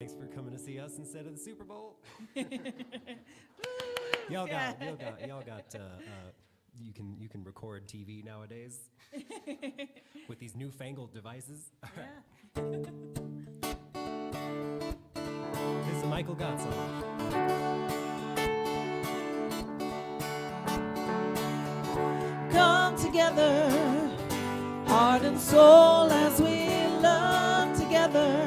Thanks for coming to see us instead of the Super Bowl. y'all got. You can record TV nowadays with these newfangled devices. All right. This is a Michael Gott song. Come together, heart and soul, as we love together.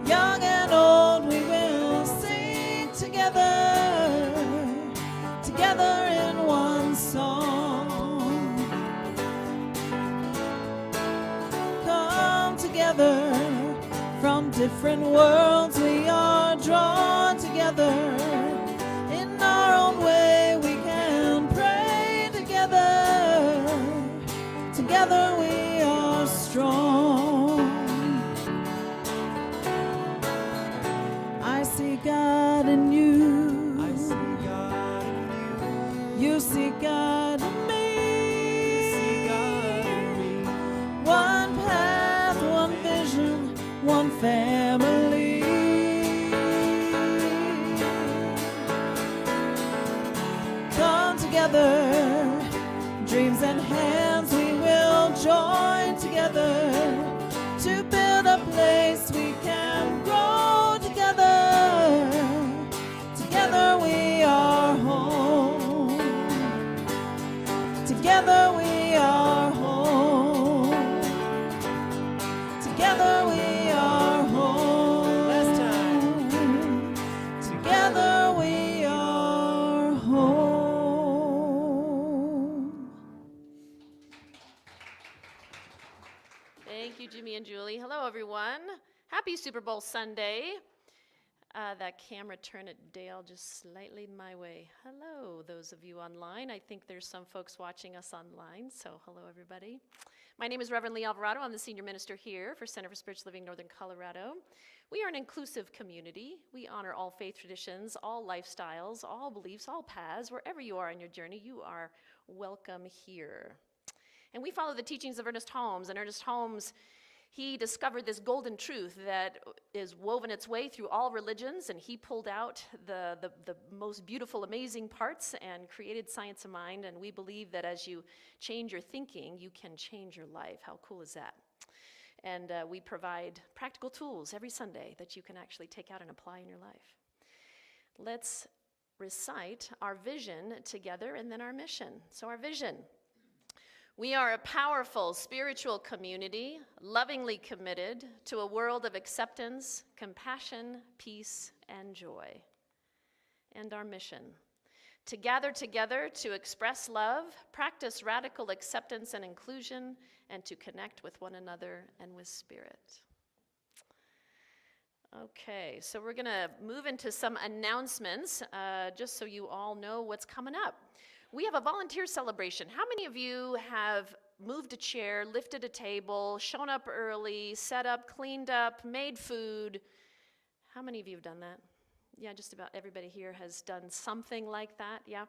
Young and old, we will sing together, together in one song. Come together, from different worlds we are drawn together. In our own way we can pray together, together we are strong. I see God in you. I see God in You see God in me. you. See God in me. One path, one vision, one family. Come together, dreams and hands we will join together to build a place we can grow together. Together we are home. Together we are home. Together we are home. Last time. Together we are home. Thank you, Jimmy and Julie. Hello, everyone. Happy Super Bowl Sunday. That camera, turn it, Dale, just slightly my way. Hello, those of you online. I think there's some folks watching us online, so hello, everybody. My name is Reverend Lee Alvarado. I'm the senior minister here for Center for Spiritual Living Northern Colorado. We are an inclusive community. We honor all faith traditions, all lifestyles, all beliefs, all paths. Wherever you are in your journey, you are welcome here. And we follow the teachings of Ernest Holmes. And Ernest Holmes, he discovered this golden truth that is woven its way through all religions, and he pulled out the most beautiful, amazing parts and created science of mind. And we believe that as you change your thinking, you can change your life. How cool is that? And we provide practical tools every Sunday that you can actually take out and apply in your life. Let's recite our vision together and then our mission. So our vision. We are a powerful spiritual community, lovingly committed to a world of acceptance, compassion, peace, and joy. And our mission, to gather together to express love, practice radical acceptance and inclusion, and to connect with one another and with spirit. Okay, so we're going to move into some announcements, just so you all know what's coming up. We have a volunteer celebration. How many of you have moved a chair, lifted a table, shown up early, set up, cleaned up, made food? How many of you have done that? Yeah, just about everybody here has done something like that, yeah?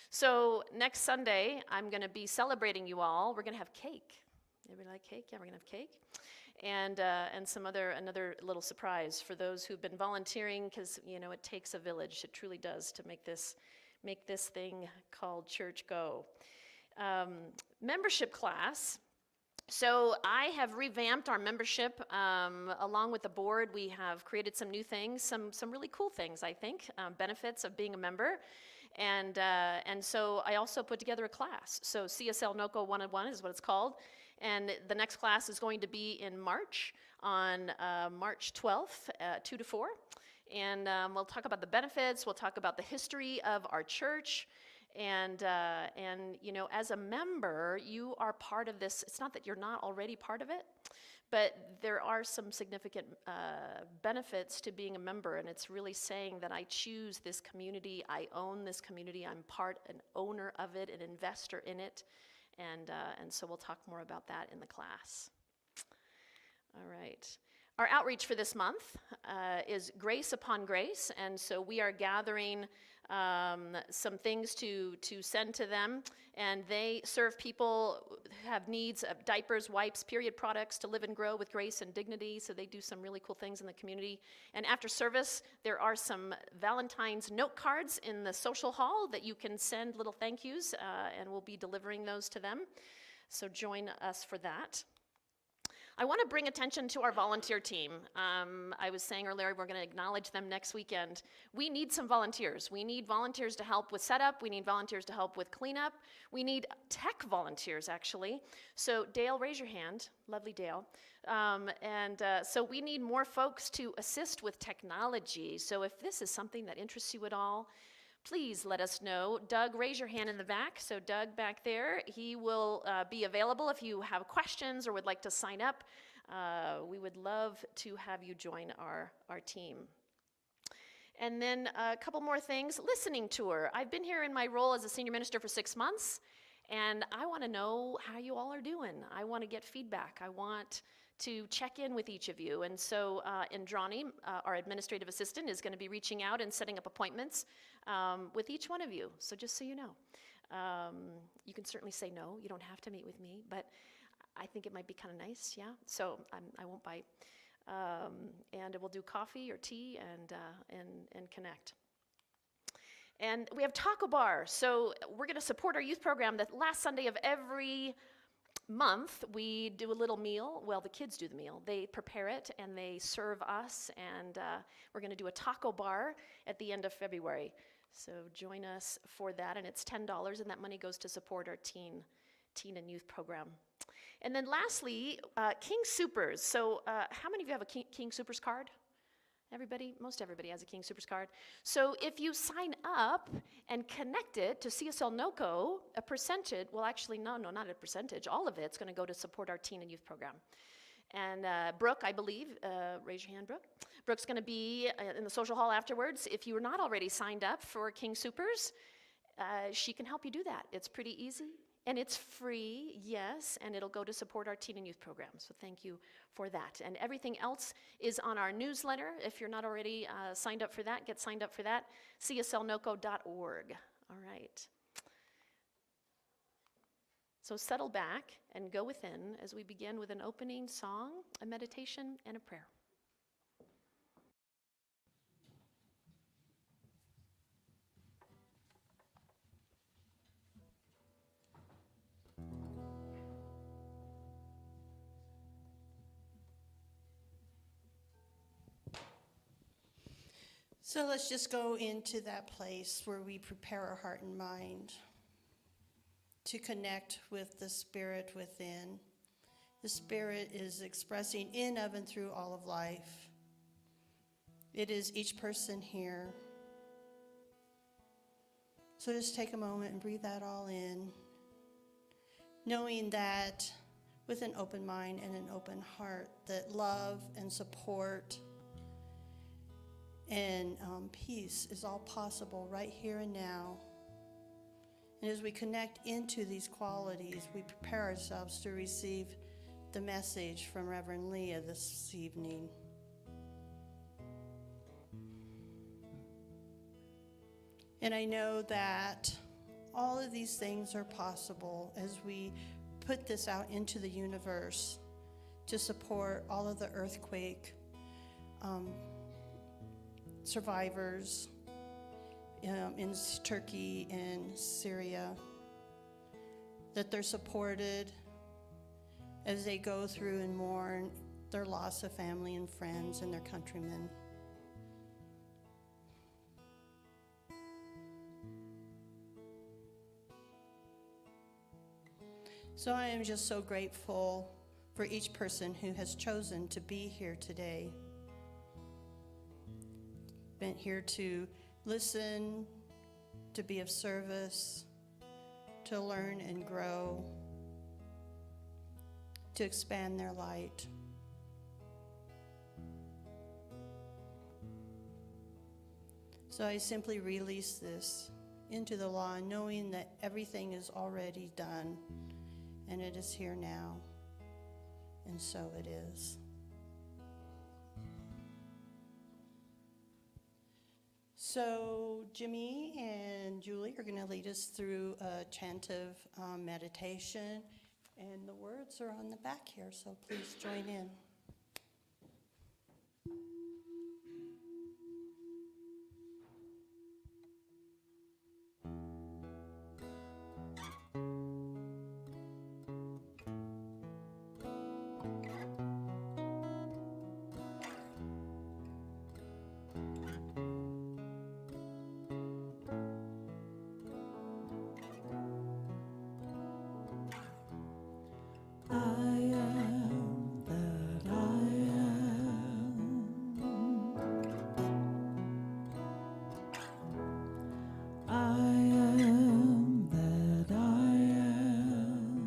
So next Sunday, I'm going to be celebrating you all. We're going to have cake. Everybody like cake? Yeah, we're going to have cake. And another little surprise for those who've been volunteering, because, you know, it takes a village. It truly does to make this thing called church go. Membership class. So I have revamped our membership. Along with the board, we have created some new things, some really cool things, I think, benefits of being a member. And so I also put together a class. So CSL NOCO 101 is what it's called. And the next class is going to be in March, on March 12th, 2 to 4. And we'll talk about the benefits, we'll talk about the history of our church, and you know, as a member, you are part of this. It's not that you're not already part of it, but there are some significant benefits to being a member, and it's really saying that I choose this community, I own this community, I'm an owner of it, an investor in it, and so we'll talk more about that in the class. All right. Our outreach for this month is Grace Upon Grace, and so we are gathering some things to send to them, and they serve people who have needs of diapers, wipes, period products to live and grow with grace and dignity. So they do some really cool things in the community. And after service, there are some Valentine's note cards in the social hall that you can send little thank yous, and we'll be delivering those to them. So join us for that. I want to bring attention to our volunteer team. I was saying earlier we're going to acknowledge them next weekend. We need some volunteers. We need volunteers to help with setup. We need volunteers to help with cleanup. We need tech volunteers, actually. So Dale, raise your hand. Lovely Dale. So we need more folks to assist with technology. So if this is something that interests you at all, please let us know. Doug, raise your hand in the back. So Doug back there, he will be available if you have questions or would like to sign up. We would love to have you join our team. And then a couple more things. Listening tour. I've been here in my role as a senior minister for 6 months, and I want to know how you all are doing. I want to get feedback. I want to check in with each of you. And so Indrani, our administrative assistant, is going to be reaching out and setting up appointments with each one of you. So just so you know, you can certainly say no. You don't have to meet with me, but I think it might be kind of nice, yeah? So I won't bite. And we'll do coffee or tea and connect. And we have taco bar. So we're going to support our youth program. The last Sunday of every month, we do a little meal. Well, the kids do the meal. They prepare it and they serve us, and we're going to do a taco bar at the end of February. So join us for that, and it's $10, and that money goes to support our teen and youth program. And then lastly, King Supers. So how many of you have a King Supers card? Everybody? Most everybody has a King Supers card. So if you sign up and connect it to CSL NOCO, a percentage, well actually no, not a percentage, all of it's going to go to support our teen and youth program. And Brooke, I believe, raise your hand, Brooke. Brooke's going to be in the social hall afterwards. If you are not already signed up for King Supers, she can help you do that. It's pretty easy. And it's free, yes, and it'll go to support our teen and youth program. So thank you for that. And everything else is on our newsletter. If you're not already signed up for that, get signed up for that. cslnoco.org. All right. So settle back and go within as we begin with an opening song, a meditation, and a prayer. So let's just go into that place where we prepare our heart and mind to connect with the Spirit within. The Spirit is expressing in, of, and through all of life. It is each person here. So just take a moment and breathe that all in, knowing that with an open mind and an open heart, that love and support and peace is all possible right here and now. And as we connect into these qualities, we prepare ourselves to receive the message from Reverend Leah this evening. And I know that all of these things are possible as we put this out into the universe to support all of the earthquake survivors in Turkey and Syria, that they're supported as they go through and mourn their loss of family and friends and their countrymen. So I am just so grateful for each person who has chosen to be here today. Been here to listen, to be of service, to learn and grow, to expand their light. So I simply release this into the law, knowing that everything is already done and it is here now, and so it is. So Jimmy and Julie are going to lead us through a chant of meditation, and the words are on the back here, so please join in. I am that I am. I am that I am.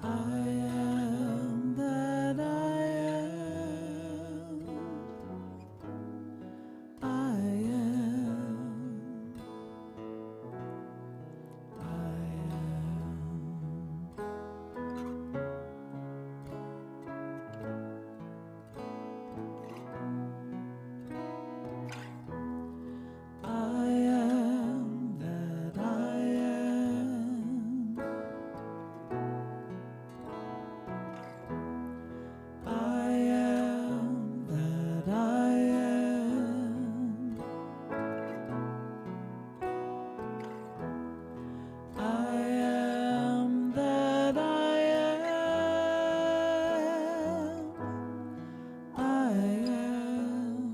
I am that I am. I am. I am that I am. I am that I am. I am that I am. I am.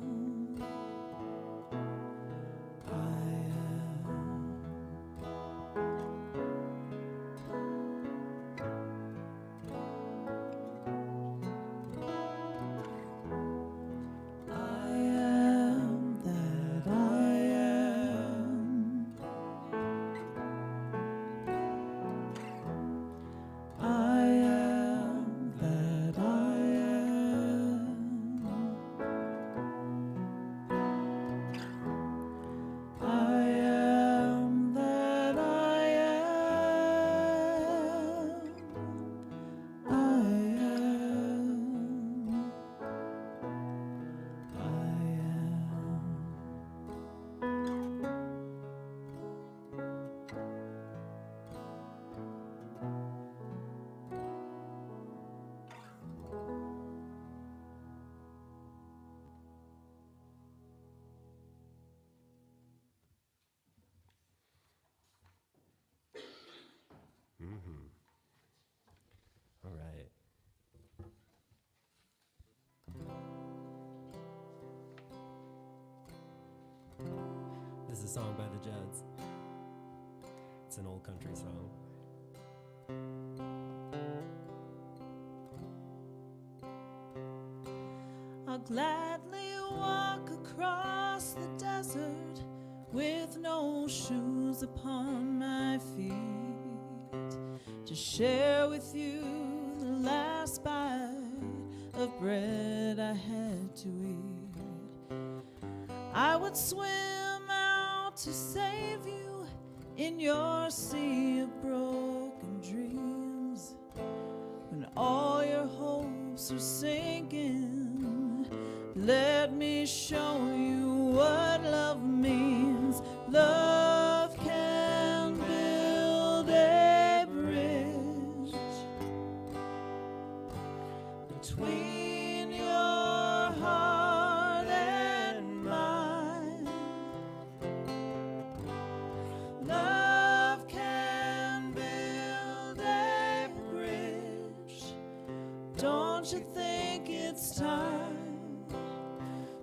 I am that I am. I am that I am. I am that I am. I All right. This is a song by the Judds. It's an old country song. I'll gladly walk across the desert with no shoes upon my feet to share with you the last bite of bread I had to eat. I would swim out to save you in your sea of broken dreams when all your hopes are sinking. Let me show you what love means. Love can build a bridge between your heart and mine. Love can build a bridge. Don't you think it's time?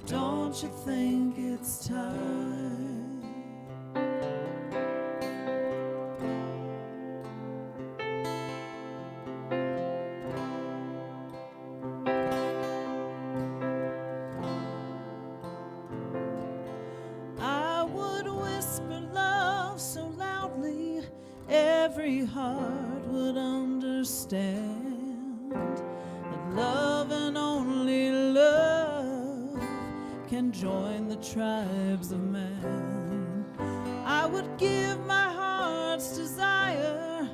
Don't you think it's time? I would whisper love so loudly every heart would understand that love and only love can join the tribes of man. I would give my heart's desire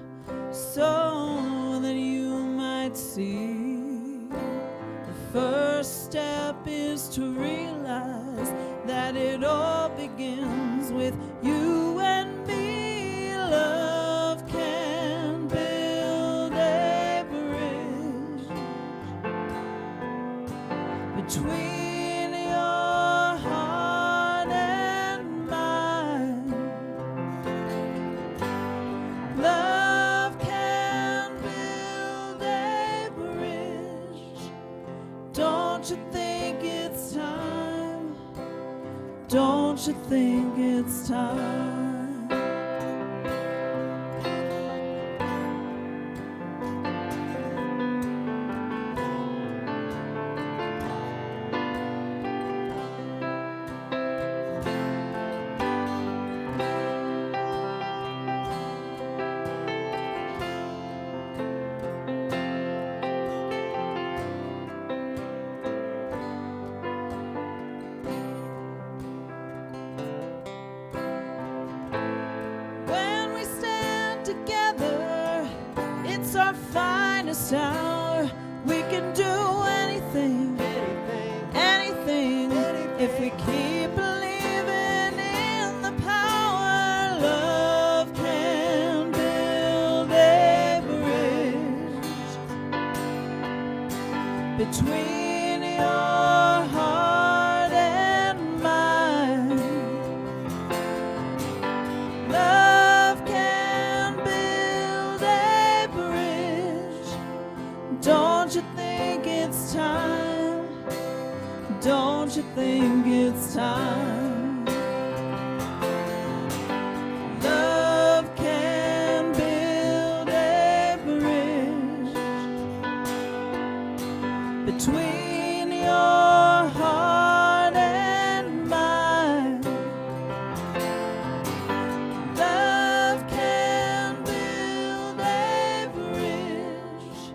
so that you might see the first first step is to realize that it all begins with you and me. Love can build a bridge between your heart and mine. Love can build a bridge. Don't you think it's time? Don't you think it's time? When we stand together, it's our finest hour. We can do anything, anything, if we keep believing in the power. Love can build a bridge between your heart and mine. Love can build a bridge. Don't you think it's time? Don't you think it's time? Love can build a bridge between your heart and mine. Love can build a bridge.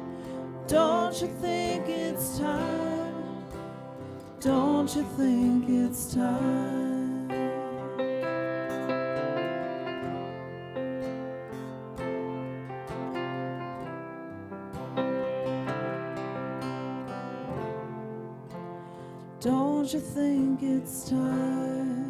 Don't you think it's time? Don't you think it's time? Don't you think it's time?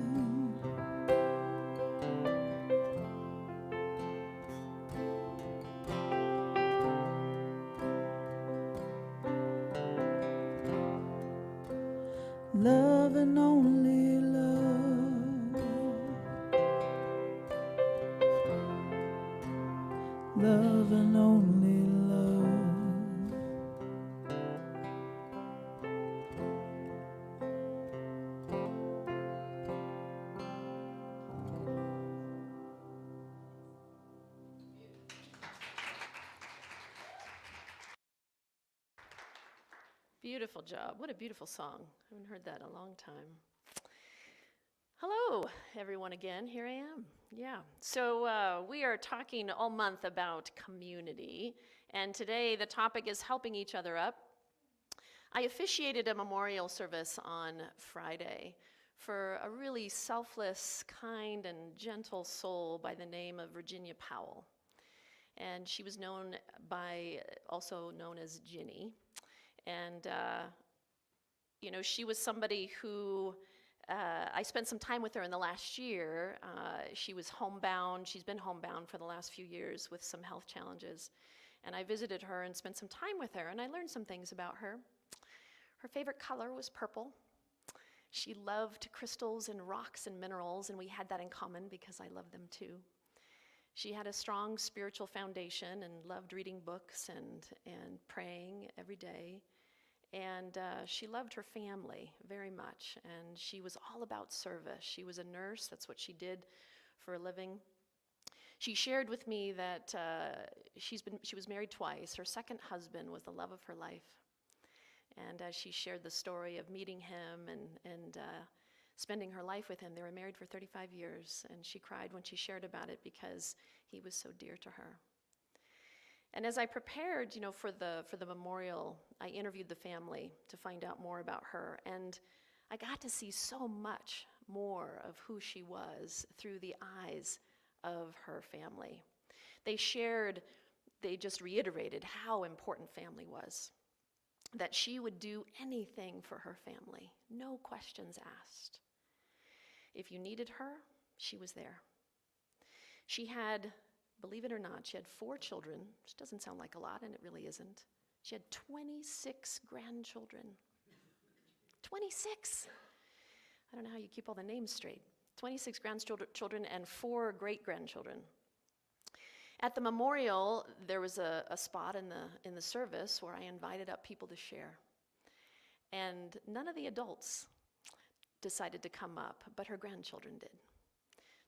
Love and only love. Love and only love. Beautiful job. What a beautiful song. I haven't heard that in a long time. Hello, everyone, again. Here I am. Yeah. So we are talking all month about community, and today the topic is helping each other up. I officiated a memorial service on Friday for a really selfless, kind, and gentle soul by the name of Virginia Powell. And she was also known as Ginny. And, she was somebody who, I spent some time with her in the last year. She was homebound. She's been homebound for the last few years with some health challenges. And I visited her and spent some time with her, and I learned some things about her. Her favorite color was purple. She loved crystals and rocks and minerals, and we had that in common because I love them too. She had a strong spiritual foundation and loved reading books and praying every day. And she loved her family very much, and she was all about service. She was a nurse. That's what she did for a living. She shared with me that she was married twice. Her second husband was the love of her life. And as she shared the story of meeting him and spending her life with him, they were married for 35 years, and she cried when she shared about it because he was so dear to her. And as I prepared, for the memorial, I interviewed the family to find out more about her, and I got to see so much more of who she was through the eyes of her family. They just reiterated how important family was. that she would do anything for her family, no questions asked. If you needed her, she was there. She had, believe it or not, she had 4 children, which doesn't sound like a lot, and it really isn't. She had 26 grandchildren. 26! I don't know how you keep all the names straight. 26 grandchildren and 4 great-grandchildren. At the memorial, there was a spot in the service where I invited up people to share. And none of the adults decided to come up, but her grandchildren did.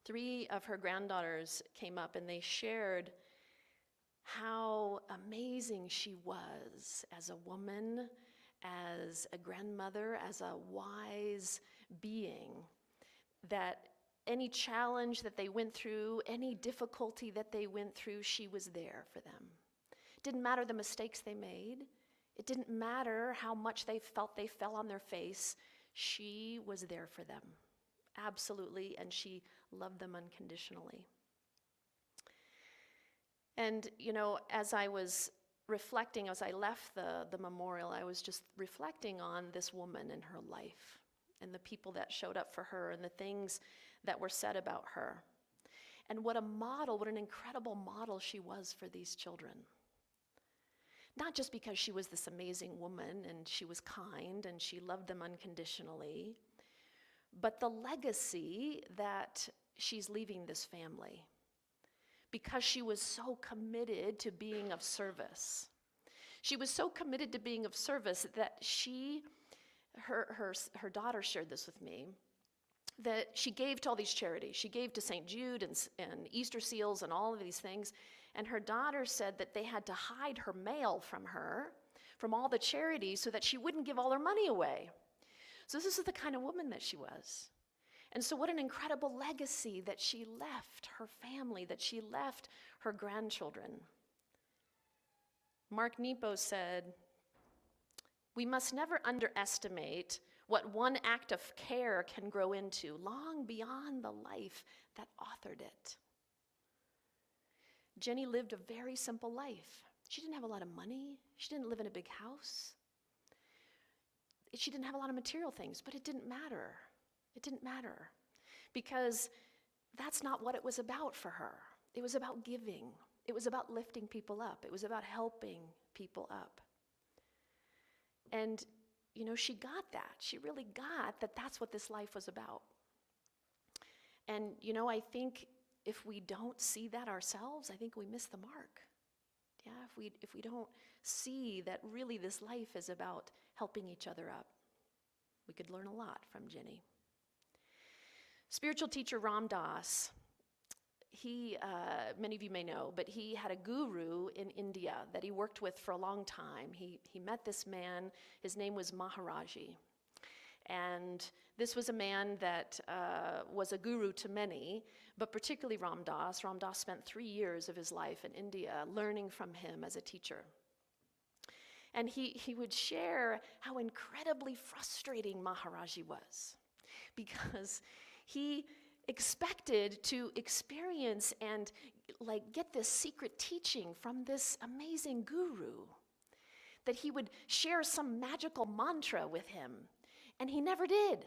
3 of her granddaughters came up and they shared how amazing she was as a woman, as a grandmother, as a wise being, that any challenge that they went through, any difficulty that they went through, she was there for them. It didn't matter the mistakes they made. It didn't matter how much they felt they fell on their face. She was there for them, absolutely, and she loved them unconditionally. And, you know, as I was reflecting, as I left the memorial, I was just reflecting on this woman and her life and the people that showed up for her and the things that were said about her. And what a model, what an incredible model she was for these children. Not just because she was this amazing woman and she was kind and she loved them unconditionally, but the legacy that she's leaving this family, because she was so committed to being of service. She was so committed to being of service that her daughter shared this with me, that she gave to all these charities. She gave to St. Jude and Easter Seals and all of these things. And her daughter said that they had to hide her mail from her, from all the charities, so that she wouldn't give all her money away. So this is the kind of woman that she was. And so what an incredible legacy that she left her family, that she left her grandchildren. Mark Nepo said, "We must never underestimate what one act of care can grow into, long beyond the life that authored it." Jenny lived a very simple life. She didn't have a lot of money. She didn't live in a big house. She didn't have a lot of material things, but it didn't matter. It didn't matter, because that's not what it was about for her. It was about giving. It was about lifting people up. It was about helping people up. And, you know, she got that. She really got that that's what this life was about. And, you know, I think if we don't see that ourselves, I think we miss the mark. Yeah, if we don't see that really this life is about helping each other up, we could learn a lot from Jenny. Spiritual teacher Ram Dass, he, many of you may know, but he had a guru in India that he worked with for a long time. He met this man, his name was Maharaji. And this was a man that was a guru to many, but particularly Ram Dass. Ram Dass spent 3 years of his life in India learning from him as a teacher. And he would share how incredibly frustrating Maharaji was, because he expected to experience and get this secret teaching from this amazing guru, that he would share some magical mantra with him, and he never did.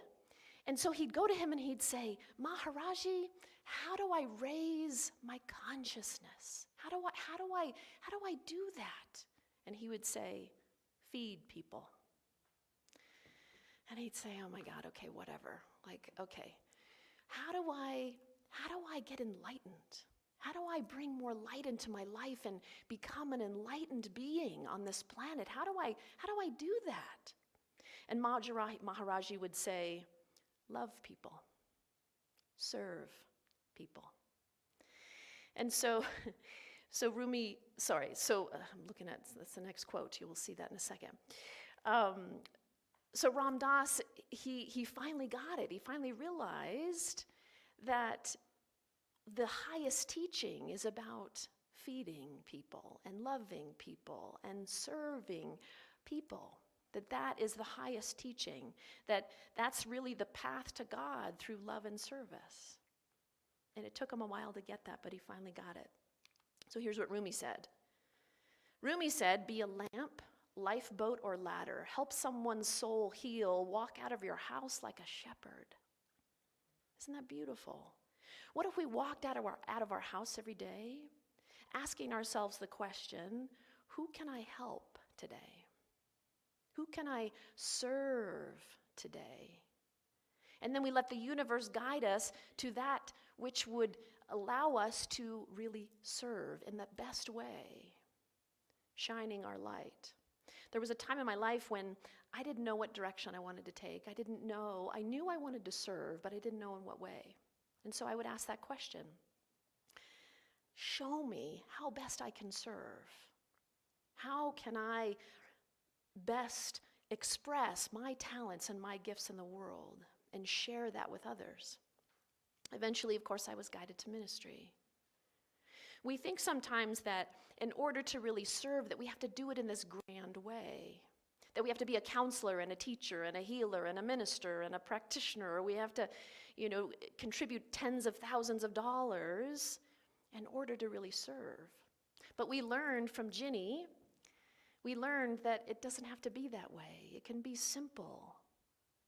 And so he'd go to him and he'd say, "Maharaji, how do I raise my consciousness? How do I do that?" And he would say, "Feed people." And he'd say, "Oh my God, okay, whatever. Okay, how do I get enlightened? How do I bring more light into my life and become an enlightened being on this planet? How do I do that?" And Maharaji would say, "Love people, serve people." And so I'm looking at, that's the next quote, you will see that in a second. So Ram Dass, he finally got it. He finally realized that the highest teaching is about feeding people and loving people and serving people. That is the highest teaching, that's really the path to God through love and service. And it took him a while to get that, but he finally got it. So here's what Rumi said. Rumi said, "Be a lamp lifeboat or ladder, help someone's soul heal, walk out of your house like a shepherd. Isn't that beautiful? What if we walked out of our house every day, asking ourselves the question, who can I help today? Who can I serve today? And then we let the universe guide us to that which would allow us to really serve in the best way, shining our light. There was a time in my life when I didn't know what direction I wanted to take. I knew I wanted to serve, but I didn't know in what way. And so I would ask that question. Show me how best I can serve. How can I best express my talents and my gifts in the world and share that with others? Eventually, of course, I was guided to ministry. We think sometimes that in order to really serve, that we have to do it in this grand way, that we have to be a counselor and a teacher and a healer and a minister and a practitioner, or we have to, contribute tens of thousands of dollars in order to really serve. But we learned from Ginny, that it doesn't have to be that way. It can be simple,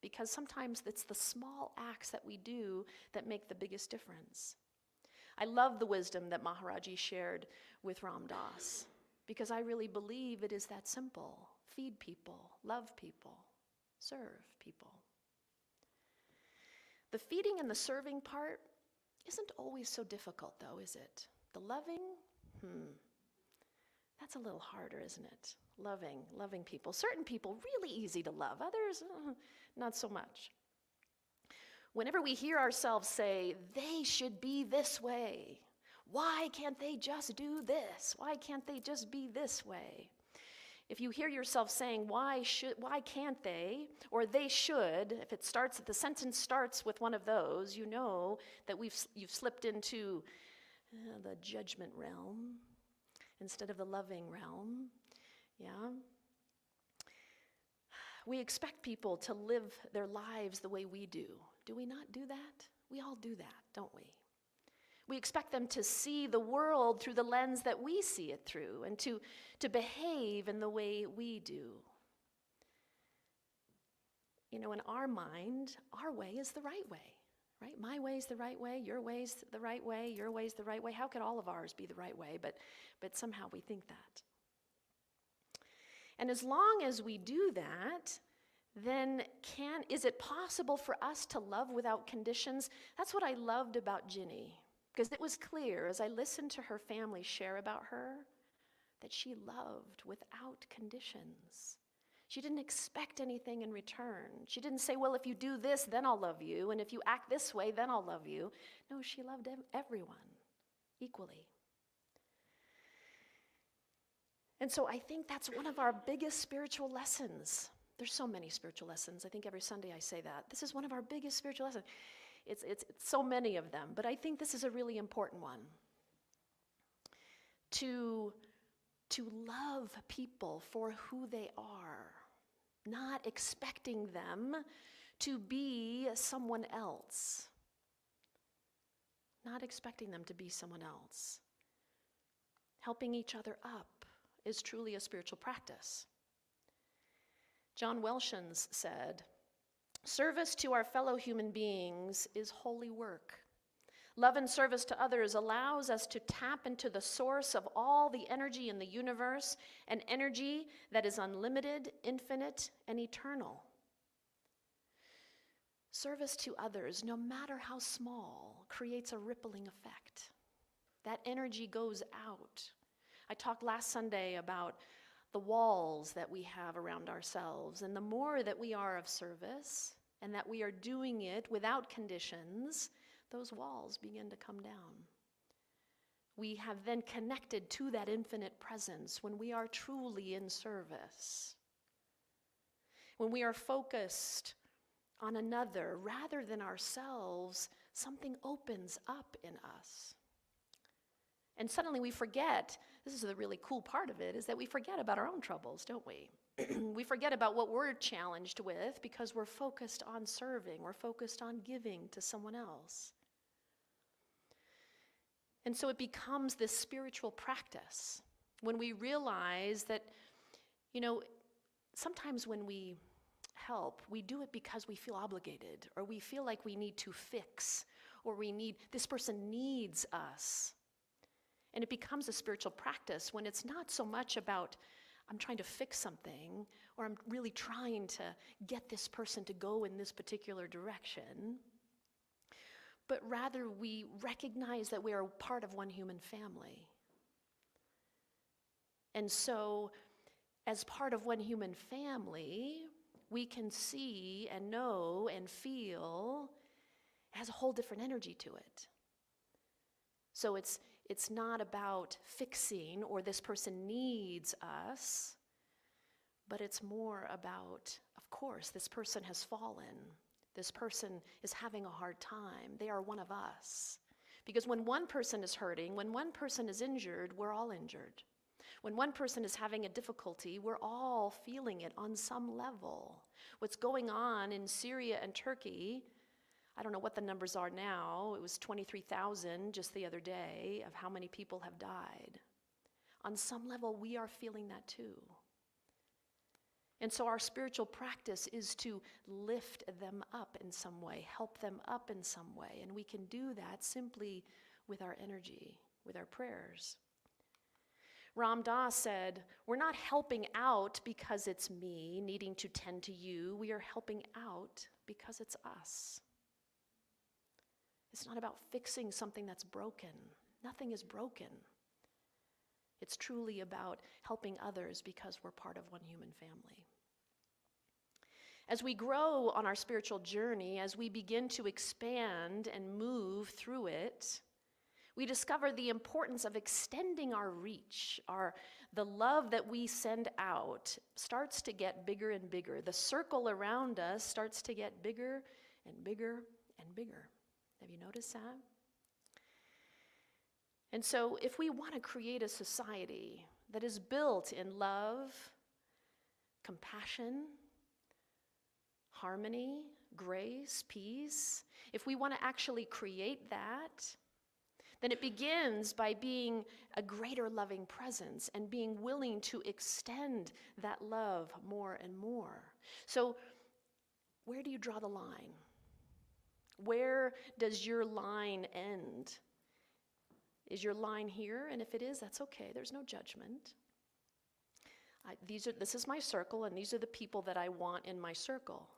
because sometimes it's the small acts that we do that make the biggest difference. I love the wisdom that Maharaji shared with Ram Dass, because I really believe it is that simple. Feed people, love people, serve people. The feeding and the serving part isn't always so difficult, though, is it? The loving, that's a little harder, isn't it? Loving people. Certain people, really easy to love. Others, not so much. Whenever we hear ourselves say, they should be this way, why can't they just do this? Why can't they just be this way? If you hear yourself saying, why can't they, or they should, if the sentence starts with one of those, you know that you've slipped into the judgment realm instead of the loving realm. Yeah? We expect people to live their lives the way we do. Do we not do that? We all do that, don't we? We expect them to see the world through the lens that we see it through, and to behave in the way we do. In our mind, our way is the right way, right? My way is the right way, your way's the right way, your way's the right way. How could all of ours be the right way? But somehow we think that. And as long as we do that, then is it possible for us to love without conditions? That's what I loved about Ginny, because it was clear as I listened to her family share about her that she loved without conditions. She didn't expect anything in return. She didn't say, well, if you do this, then I'll love you, and if you act this way, then I'll love you. No, she loved everyone equally. And so I think that's one of our biggest spiritual lessons. There's so many spiritual lessons. I think every Sunday I say that. This is one of our biggest spiritual lessons. It's so many of them, but I think this is a really important one. To love people for who they are, not expecting them to be someone else. Not expecting them to be someone else. Helping each other up is truly a spiritual practice. John Welshons said, "Service to our fellow human beings is holy work. Love and service to others allows us to tap into the source of all the energy in the universe, an energy that is unlimited, infinite, and eternal. Service to others, no matter how small, creates a rippling effect. That energy goes out. I talked last Sunday about the walls that we have around ourselves, and the more that we are of service and that we are doing it without conditions, those walls begin to come down. We have then connected to that infinite presence when we are truly in service. When we are focused on another rather than ourselves, something opens up in us. And suddenly we forget, this is the really cool part of it, is that we forget about our own troubles, don't we? We forget about what we're challenged with because we're focused on serving, we're focused on giving to someone else. And so it becomes this spiritual practice when we realize that, sometimes when we help, we do it because we feel obligated, or we feel like we need to fix, or this person needs us. And it becomes a spiritual practice when it's not so much about, I'm trying to fix something, or I'm really trying to get this person to go in this particular direction, but rather we recognize that we are part of one human family. And so, as part of one human family, we can see and know and feel it has a whole different energy to it. So it's not about fixing or this person needs us, but it's more about, of course, this person has fallen. This person is having a hard time. They are one of us. Because when one person is hurting, when one person is injured, we're all injured. When one person is having a difficulty, we're all feeling it on some level. What's going on in Syria and Turkey, I don't know what the numbers are now. It was 23,000 just the other day of how many people have died. On some level, we are feeling that too. And so our spiritual practice is to lift them up in some way, help them up in some way. And we can do that simply with our energy, with our prayers. Ram Dass said, we're not helping out because it's me needing to tend to you. We are helping out because it's us. It's not about fixing something that's broken. Nothing is broken. It's truly about helping others because we're part of one human family. As we grow on our spiritual journey, as we begin to expand and move through it, we discover the importance of extending our reach. The love that we send out starts to get bigger and bigger. The circle around us starts to get bigger and bigger and bigger. Have you noticed that? And so if we want to create a society that is built in love, compassion, harmony, grace, peace, if we want to actually create that, then it begins by being a greater loving presence and being willing to extend that love more and more. So where do you draw the line? Where does your line end? Is your line here? And if it is, that's okay. There's no judgment. This is my circle, and these are the people that I want in my circle.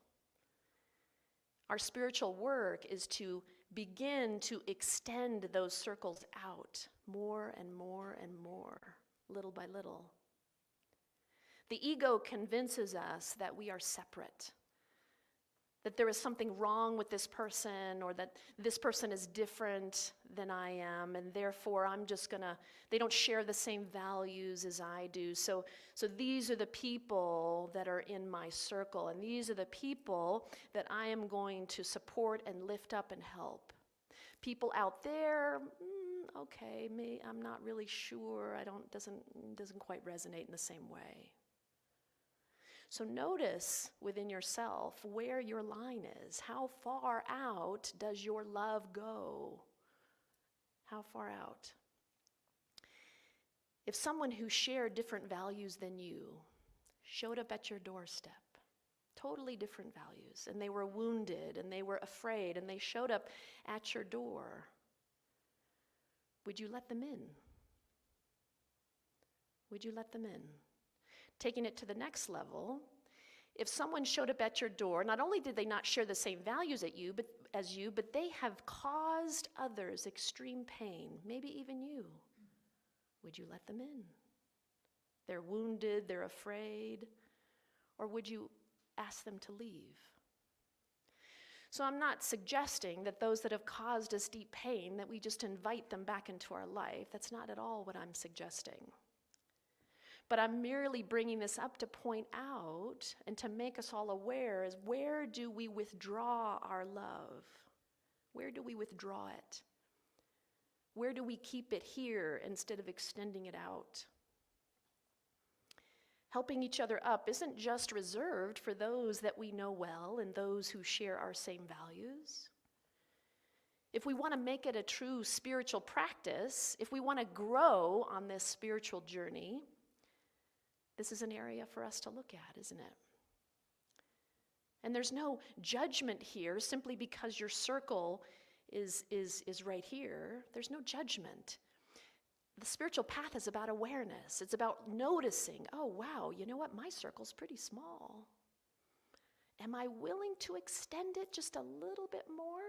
Our spiritual work is to begin to extend those circles out more and more and more, little by little. The ego convinces us that we are separate, that there is something wrong with this person, or that this person is different than I am, and therefore they don't share the same values as I do. So these are the people that are in my circle, and these are the people that I am going to support and lift up and help. People out there, okay, I'm not really sure. Doesn't quite resonate in the same way. So notice within yourself where your line is. How far out does your love go? How far out? If someone who shared different values than you showed up at your doorstep, totally different values, and they were wounded and they were afraid and they showed up at your door, would you let them in? Would you let them in? Taking it to the next level, if someone showed up at your door, not only did they not share the same values as you, but they have caused others extreme pain, maybe even you, would you let them in? They're wounded, they're afraid, or would you ask them to leave? So I'm not suggesting that those that have caused us deep pain, that we just invite them back into our life. That's not at all what I'm suggesting. But I'm merely bringing this up to point out and to make us all aware is, where do we withdraw our love? Where do we withdraw it? Where do we keep it here instead of extending it out? Helping each other up isn't just reserved for those that we know well and those who share our same values. If we want to make it a true spiritual practice, if we want to grow on this spiritual journey, This is an area for us to look at, isn't it? And there's no judgment here simply because your circle is right here. There's no judgment. The spiritual path is about awareness. It's about noticing, oh, wow, you know what? My circle's pretty small. Am I willing to extend it just a little bit more?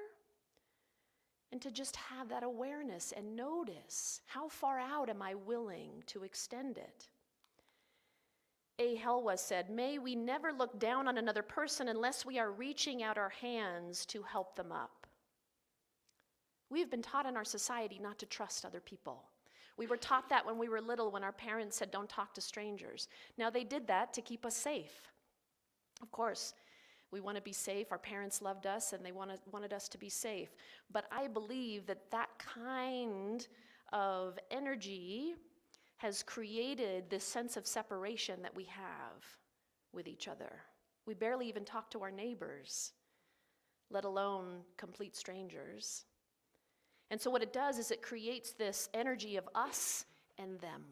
And to just have that awareness and notice, how far out am I willing to extend it? A. Helwa said, "May we never look down on another person unless we are reaching out our hands to help them up." We have been taught in our society not to trust other people. We were taught that when we were little, when our parents said, "Don't talk to strangers." Now, they did that to keep us safe. Of course, we want to be safe. Our parents loved us, and they wanted us to be safe. But I believe that that kind of energy has created this sense of separation that we have with each other. We barely even talk to our neighbors, let alone complete strangers. And so what it does is it creates this energy of us and them.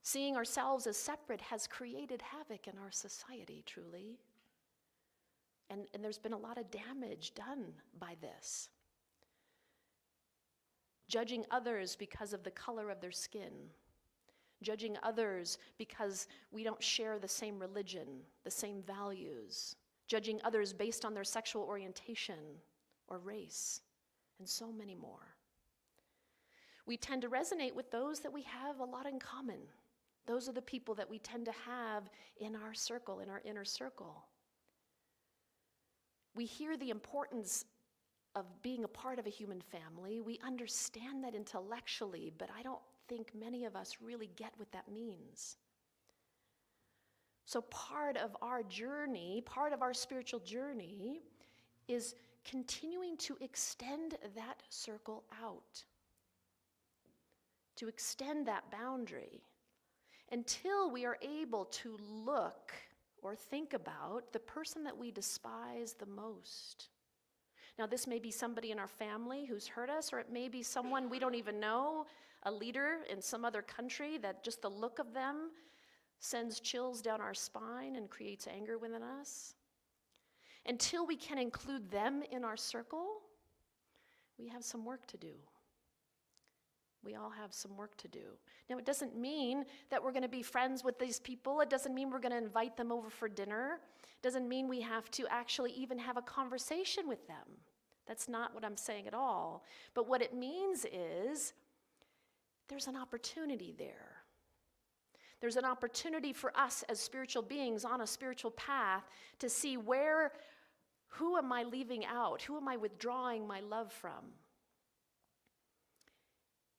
Seeing ourselves as separate has created havoc in our society, truly. And there's been a lot of damage done by this. Judging others because of the color of their skin. Judging others because we don't share the same religion, the same values. Judging others based on their sexual orientation or race, and so many more. We tend to resonate with those that we have a lot in common. Those are the people that we tend to have in our circle, in our inner circle. We hear the importance of being a part of a human family. We understand that intellectually, but I don't think many of us really get what that means. So part of our journey, part of our spiritual journey, is continuing to extend that circle out, to extend that boundary, until we are able to look or think about the person that we despise the most. Now, this may be somebody in our family who's hurt us, or it may be someone we don't even know, a leader in some other country that just the look of them sends chills down our spine and creates anger within us. Until we can include them in our circle, we have some work to do. We all have some work to do. Now, it doesn't mean that we're going to be friends with these people. It doesn't mean we're going to invite them over for dinner. It doesn't mean we have to actually even have a conversation with them. That's not what I'm saying at all. But what it means is there's an opportunity there. There's an opportunity for us as spiritual beings on a spiritual path to see who am I leaving out? Who am I withdrawing my love from?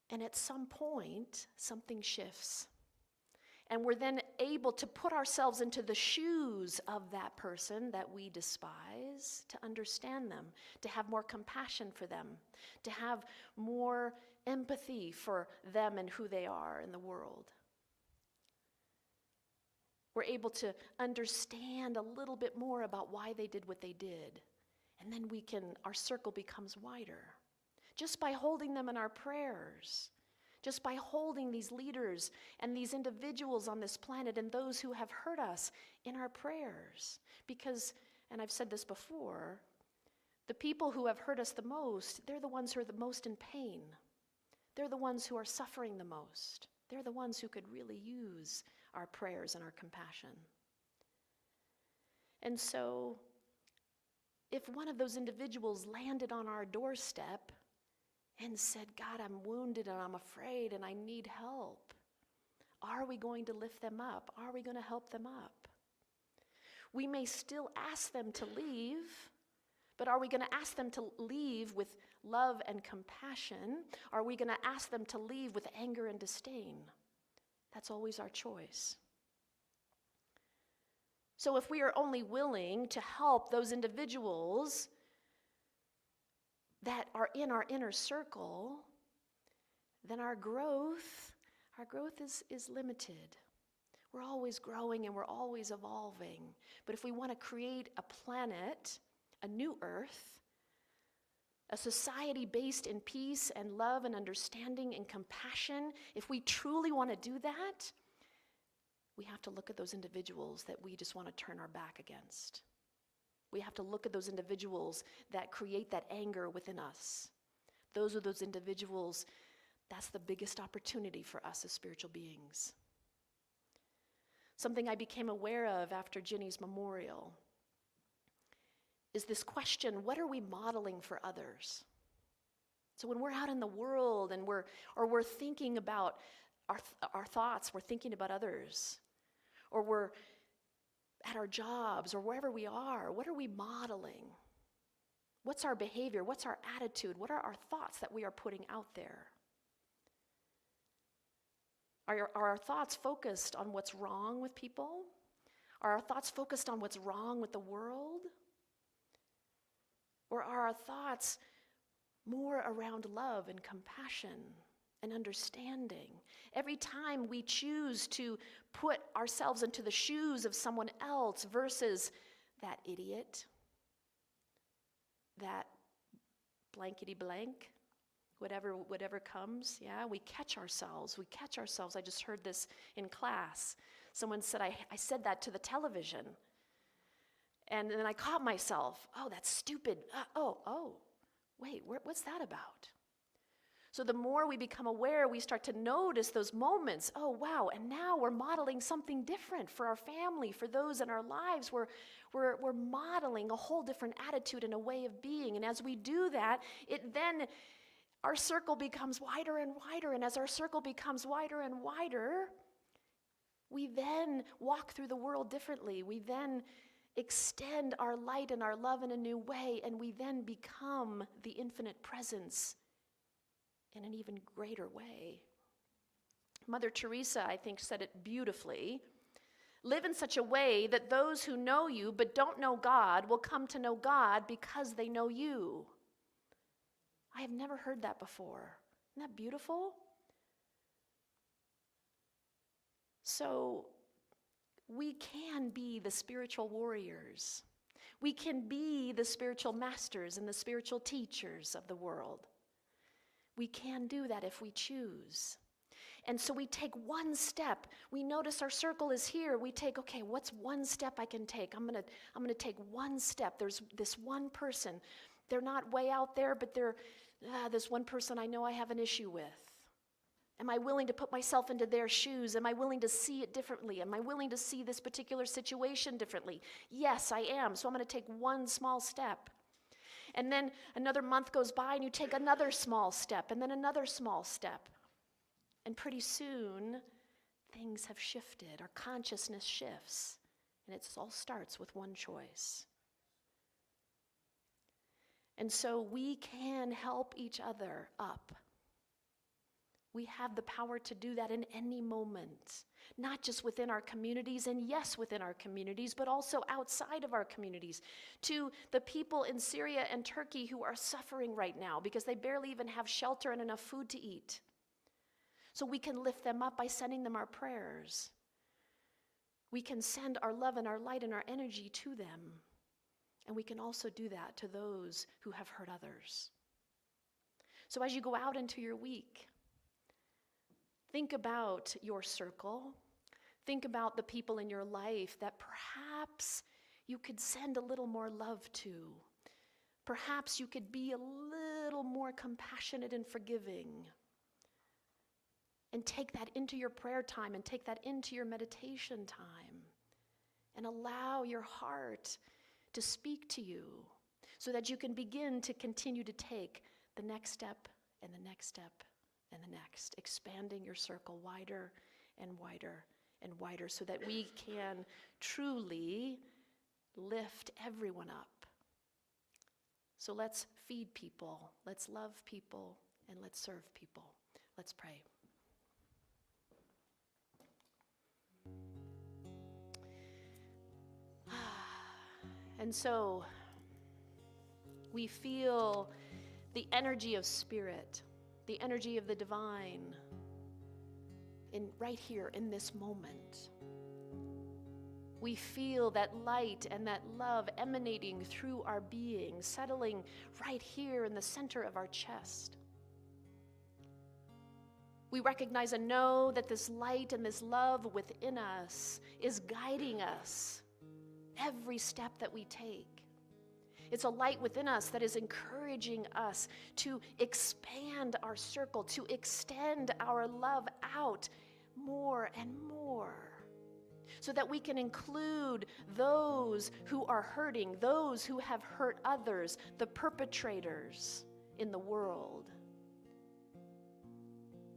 And at some point, something shifts. And we're then able to put ourselves into the shoes of that person that we despise, to understand them, to have more compassion for them, to have more empathy for them and who they are in the world. We're able to understand a little bit more about why they did what they did. And then our circle becomes wider. Just by holding them in our prayers, just by holding these leaders and these individuals on this planet and those who have hurt us in our prayers. Because, and I've said this before, the people who have hurt us the most, they're the ones who are the most in pain. They're the ones who are suffering the most. They're the ones who could really use our prayers and our compassion. And so, if one of those individuals landed on our doorstep and said, "God, I'm wounded and I'm afraid and I need help," are we going to lift them up? Are we going to help them up? We may still ask them to leave, but are we going to ask them to leave with love and compassion? Are we going to ask them to leave with anger and disdain? That's always our choice. So if we are only willing to help those individuals that are in our inner circle, then our growth is limited. We're always growing and we're always evolving. But if we want to create a planet, a new earth, a society based in peace and love and understanding and compassion, if we truly want to do that, we have to look at those individuals that we just want to turn our back against. We have to look at those individuals that create that anger within us. Those are those individuals, that's the biggest opportunity for us as spiritual beings. Something I became aware of after Ginny's memorial is this question, what are we modeling for others? So when we're out in the world and we're thinking about our thoughts, we're thinking about others, or we're at our jobs or wherever we are, what are we modeling? What's our behavior? What's our attitude? What are our thoughts that we are putting out there? Are our thoughts focused on what's wrong with people? Are our thoughts focused on what's wrong with the world? Or are our thoughts more around love and compassion and understanding? Every time we choose to put ourselves into the shoes of someone else versus that idiot, that blankety blank, whatever comes, yeah, we catch ourselves. I just heard this in class. Someone said, I said that to the television. And then I caught myself. Oh, that's stupid. Wait, what's that about? So the more we become aware, we start to notice those moments. Oh, wow, and now we're modeling something different for our family, for those in our lives. We're modeling a whole different attitude and a way of being. And as we do that, our circle becomes wider and wider. And as our circle becomes wider and wider, we then walk through the world differently. We then extend our light and our love in a new way, and we then become the infinite presence in an even greater way. Mother Teresa, I think, said it beautifully. Live in such a way that those who know you but don't know God will come to know God because they know you. I have never heard that before. Isn't that beautiful? So we can be the spiritual warriors. We can be the spiritual masters and the spiritual teachers of the world. We can do that if we choose. And so we take one step. We notice our circle is here. We take, okay, what's one step I can take? I'm gonna take one step. There's this one person. They're not way out there, but they're this one person I know I have an issue with. Am I willing to put myself into their shoes? Am I willing to see it differently? Am I willing to see this particular situation differently? Yes, I am. So I'm going to take one small step. And then another month goes by and you take another small step and then another small step. And pretty soon, things have shifted. Our consciousness shifts. And it all starts with one choice. And so we can help each other up. We have the power to do that in any moment, not just within our communities, and yes, within our communities, but also outside of our communities. To the people in Syria and Turkey who are suffering right now because they barely even have shelter and enough food to eat. So we can lift them up by sending them our prayers. We can send our love and our light and our energy to them. And we can also do that to those who have hurt others. So as you go out into your week, think about your circle. Think about the people in your life that perhaps you could send a little more love to. Perhaps you could be a little more compassionate and forgiving. And take that into your prayer time and take that into your meditation time. And allow your heart to speak to you so that you can begin to continue to take the next step and the next step and the next, expanding your circle wider and wider and wider so that we can truly lift everyone up. So let's feed people, let's love people, and let's serve people. Let's pray. And so we feel the energy of spirit, the energy of the divine right here in this moment. We feel that light and that love emanating through our being, settling right here in the center of our chest. We recognize and know that this light and this love within us is guiding us every step that we take. It's a light within us that is encouraging us to expand our circle, to extend our love out more and more, so that we can include those who are hurting, those who have hurt others, the perpetrators in the world.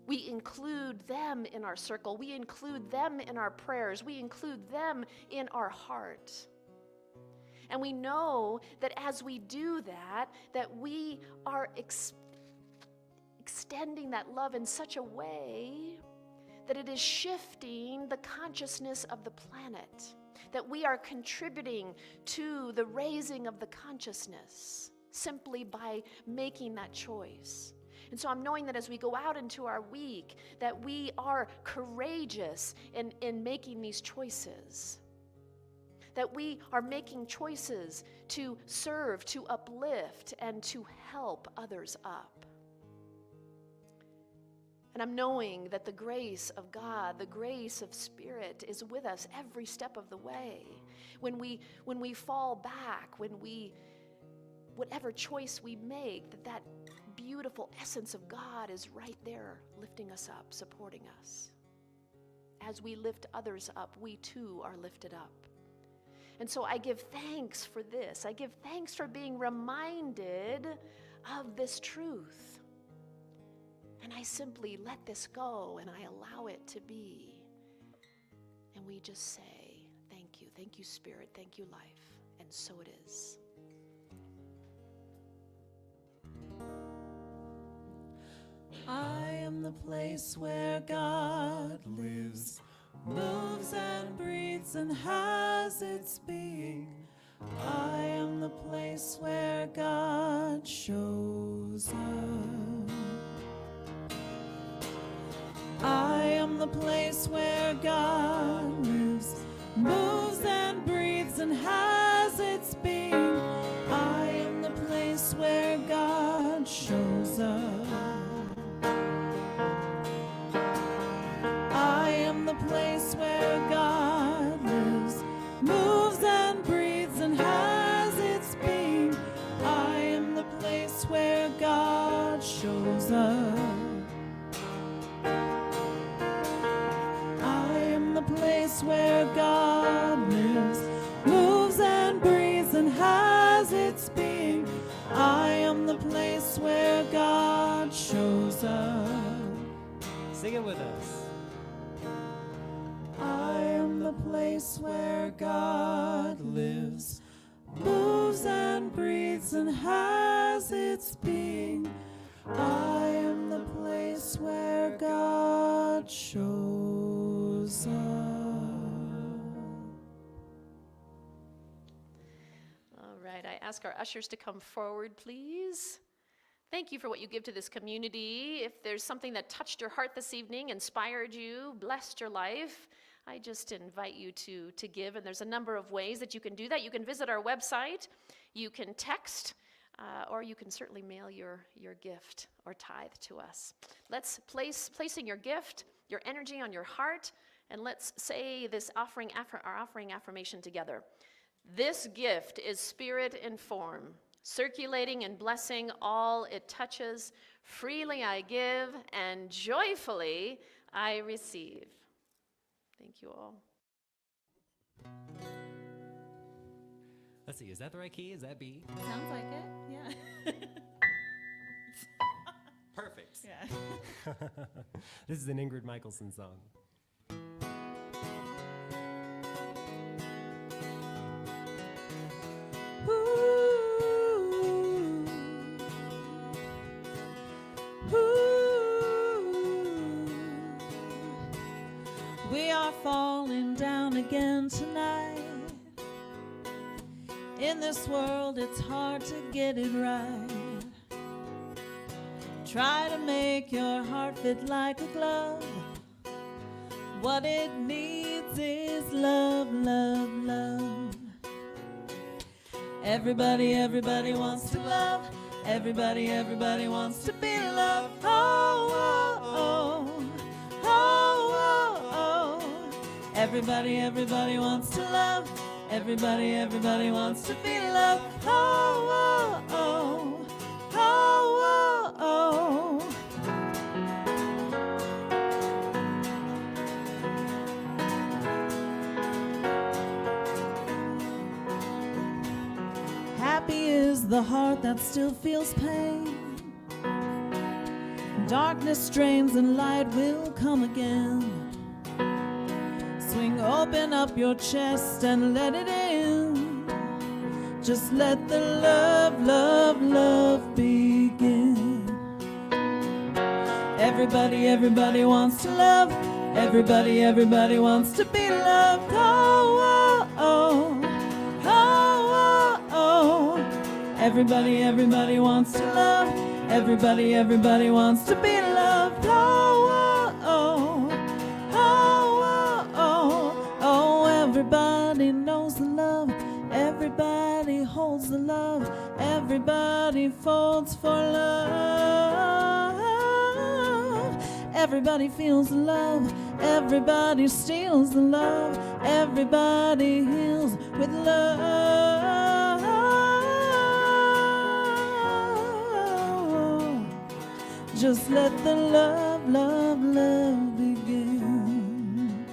We include them in our circle. We include them in our prayers. We include them in our heart. And we know that as we do that, that we are extending that love in such a way that it is shifting the consciousness of the planet, that we are contributing to the raising of the consciousness simply by making that choice. And so I'm knowing that as we go out into our week, that we are courageous in making these choices, that we are making choices to serve, to uplift, and to help others up. And I'm knowing that the grace of God, the grace of Spirit is with us every step of the way. When we fall back, whatever choice we make, that beautiful essence of God is right there lifting us up, supporting us. As we lift others up, we too are lifted up. And so I give thanks for this. I give thanks for being reminded of this truth. And I simply let this go and I allow it to be. And we just say, thank you. Thank you, Spirit. Thank you, life. And so it is. I am the place where God lives, moves and breathes and has its being. I am the place where God shows up. I am the place where God lives, moves and breathes and has its being. I am the place where God shows up. I am the place where God lives, moves and breathes and has its being. I am the place where God shows up. Place where God lives, moves and breathes and has its being. I am the place where God shows up. Sing it with us. I am the place where God lives, moves and breathes and has its being. I am the place where God shows up. I ask our ushers to come forward, please. Thank you for what you give to this community. If there's something that touched your heart this evening, inspired you, blessed your life, I just invite you to give. And there's a number of ways that you can do that. You can visit our website, you can text, or you can certainly mail your gift or tithe to us. Let's placing your gift, your energy on your heart, and let's say this our offering affirmation together. This gift is spirit in form, circulating and blessing all it touches. Freely I give, and joyfully I receive. Thank you all. Let's see, is that the right key? Is that B? Sounds like it, yeah. Perfect. Yeah. This is an Ingrid Michaelson song. We are falling down again tonight. In this world, it's hard to get it right. Try to make your heart fit like a glove. What it needs is love, love, love. Everybody wants to love. Everybody wants to be loved. Oh, oh, oh. Everybody, everybody wants to love. Everybody, everybody wants to be loved. Oh, oh, oh. Oh, oh, oh. Happy is the heart that still feels pain. Darkness drains and light will come again. Swing open up your chest and let it in. Just let the love, love, love begin. Everybody, everybody wants to love. Everybody, everybody wants to be loved. Oh, oh, oh. Oh, oh, oh. Everybody, everybody wants to love. Everybody, everybody wants to be loved. Oh, oh, oh. Oh, oh, oh. Oh, everybody knows the love. Everybody holds the love. Everybody folds for love. Everybody feels the love. Everybody steals the love. Everybody heals with love. Just let the love, love, love begin.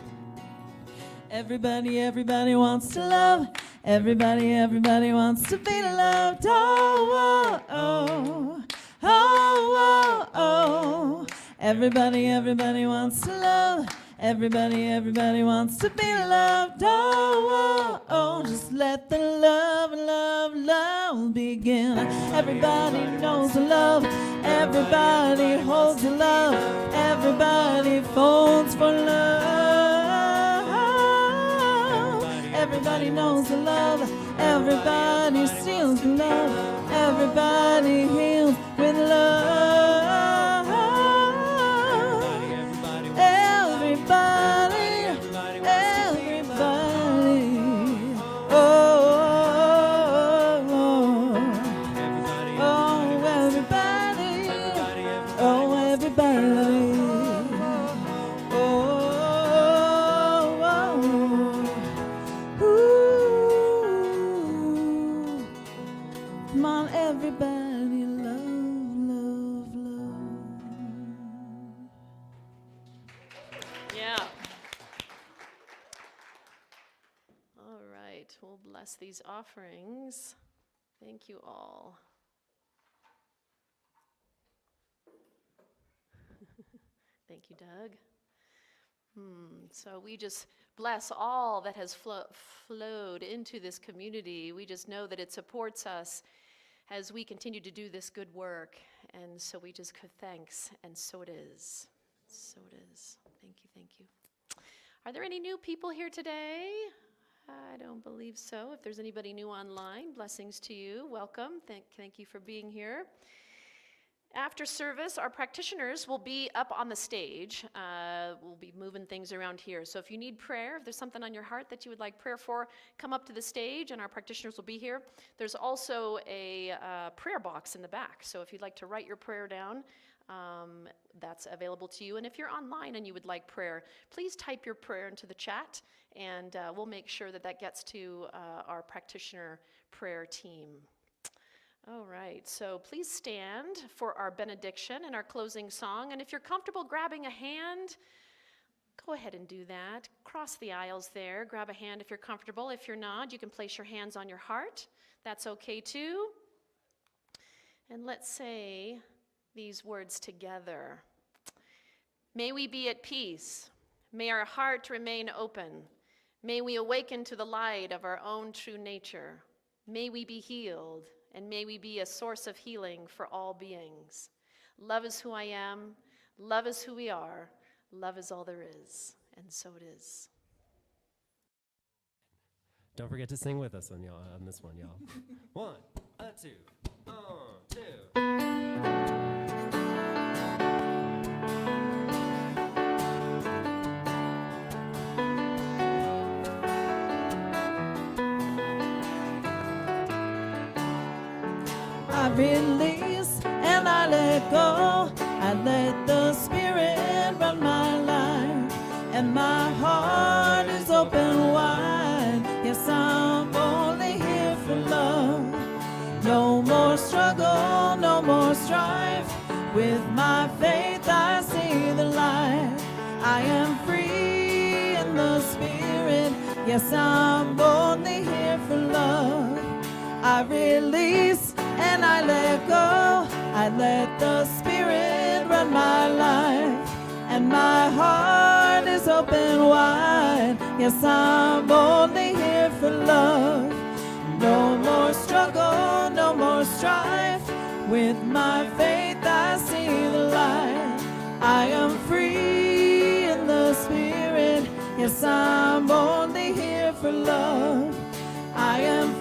Everybody, everybody wants to love. Everybody, everybody wants to be loved. Oh, oh, oh. Oh, oh, oh. Everybody, everybody wants to love. Everybody, everybody wants to be loved. Oh, oh, oh. Just let the love, love, love begin. Everybody knows the love. Everybody holds the love. Everybody folds for love. Everybody knows the love. Everybody steals the love. Everybody heals with love. Everybody, everybody. Oh, oh, oh. Oh, everybody. Oh, everybody. Oh, oh. Ooh. Come on, everybody, love, love, love. Yeah. All right, we'll bless these offerings. Thank you all. Thank you, Doug. So we just bless all that has flowed into this community. We just know that it supports us as we continue to do this good work. And so we just give thanks, and so it is. So it is. Thank you, thank you. Are there any new people here today? I don't believe so. If there's anybody new online, blessings to you. Welcome. Thank you for being here. After service, our practitioners will be up on the stage. We'll be moving things around here. So if you need prayer, if there's something on your heart that you would like prayer for, come up to the stage and our practitioners will be here. There's also a prayer box in the back. So if you'd like to write your prayer down, that's available to you. And if you're online and you would like prayer, please type your prayer into the chat, and we'll make sure that that gets to our practitioner prayer team. All right, so please stand for our benediction and our closing song. And if you're comfortable grabbing a hand, go ahead and do that. Cross the aisles there. Grab a hand if you're comfortable. If you're not, you can place your hands on your heart. That's okay too. And let's say these words together. May we be at peace. May our heart remain open. May we awaken to the light of our own true nature. May we be healed. And may we be a source of healing for all beings. Love is who I am. Love is who we are. Love is all there is. And so it is. Don't forget to sing with us on this one, y'all. 1, 2, 2. I release and I let go. I let the Spirit run my life. And and my heart is open wide. Yes, I'm only here for love. No more struggle, no more strife. With my faith I see the light. I am free in the Spirit. Yes, I'm only here for love. I release and I let go. I let the Spirit run my life, and my heart is open wide. Yes, I'm only here for love. No more struggle, no more strife. With my faith I see the light. I am free in the Spirit. Yes, I'm only here for love. I am